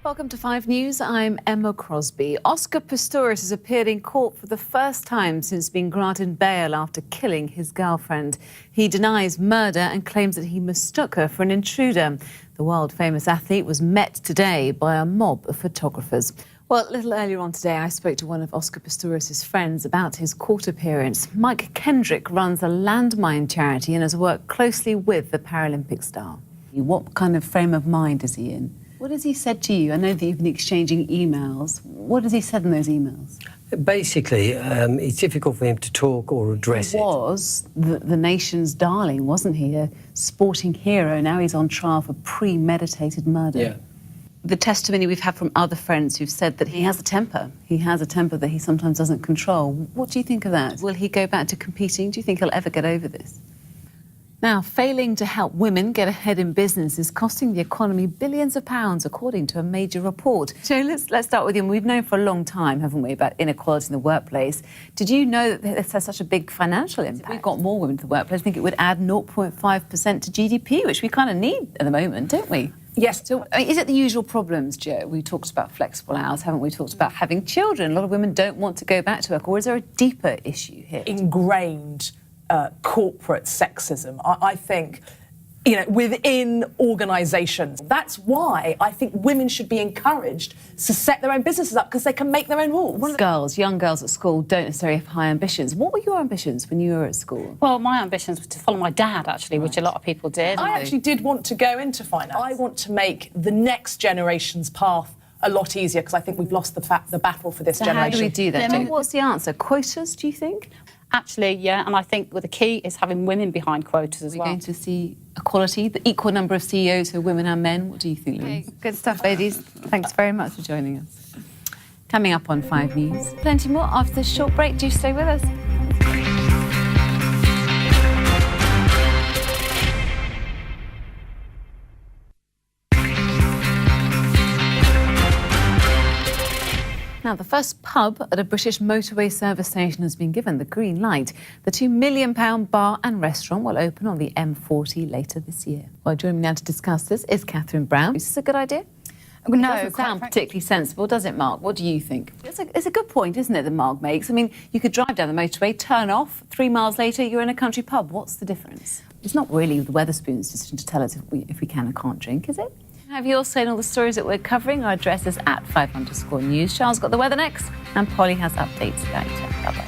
Welcome to 5 News. I'm Emma Crosby. Oscar Pistorius has appeared in court for the first time since being granted bail after killing his girlfriend. He denies murder and claims that he mistook her for an intruder. The world-famous athlete was met today by a mob of photographers. Well, a little earlier on today, I spoke to one of Oscar Pistorius' friends about his court appearance. Mike Kendrick runs a landmine charity and has worked closely with the Paralympic star. What kind of frame of mind is he in? What has he said to you? I know that you've been exchanging emails. What has he said in those emails? Basically, it's difficult for him to talk or address it. He was the nation's darling, wasn't he? A sporting hero. Now he's on trial for premeditated murder. Yeah. The testimony we've had from other friends who've said that he has a temper. He has a temper that he sometimes doesn't control. What do you think of that? Will he go back to competing? Do you think he'll ever get over this? Now, failing to help women get ahead in business is costing the economy billions of pounds, according to a major report. So let's start with you. We've known for a long time, haven't we, about inequality in the workplace. Did you know that this has such a big financial impact? If we got more women to the workplace, I think it would add 0.5% to GDP, which we kind of need at the moment, don't we? Yes. So is it the usual problems, Jo? We talked about flexible hours, haven't we? Talked about having children. A lot of women don't want to go back to work. Or is there a deeper issue here? Ingrained corporate sexism, I think, within organisations. That's why I think women should be encouraged to set their own businesses up, because they can make their own rules. Girls, young girls at school don't necessarily have high ambitions. What were your ambitions when you were at school? Well, my ambitions were to follow my dad, actually, which a lot of people did. I actually did want to go into finance. I want to make the next generation's path a lot easier, because I think we've lost the battle for this generation. How do we do that? What's the answer? Quotas, do you think? Actually, yeah, and I think the key is having women behind quotas as well. We're going to see equality, the equal number of CEOs who are women and men. What do you think, Louise? Okay, good stuff, ladies. Thanks very much for joining us. Coming up on 5 News. Plenty more after this short break. Do stay with us. Now, the first pub at a British motorway service station has been given the green light. The £2 million bar and restaurant will open on the M40 later this year. Well, joining me now to discuss this is Catherine Brown. Is this a good idea? No, it doesn't sound particularly sensible, does it, Mark? What do you think? It's a good point, isn't it, that Mark makes? I mean, you could drive down the motorway, turn off, 3 miles later, you're in a country pub. What's the difference? It's not really the Wetherspoons' decision to tell us if we can or can't drink, is it? Have you all seen all the stories that we're covering? Our address is at 5_news. Charles got the weather next, and Polly has updates later. Bye-bye.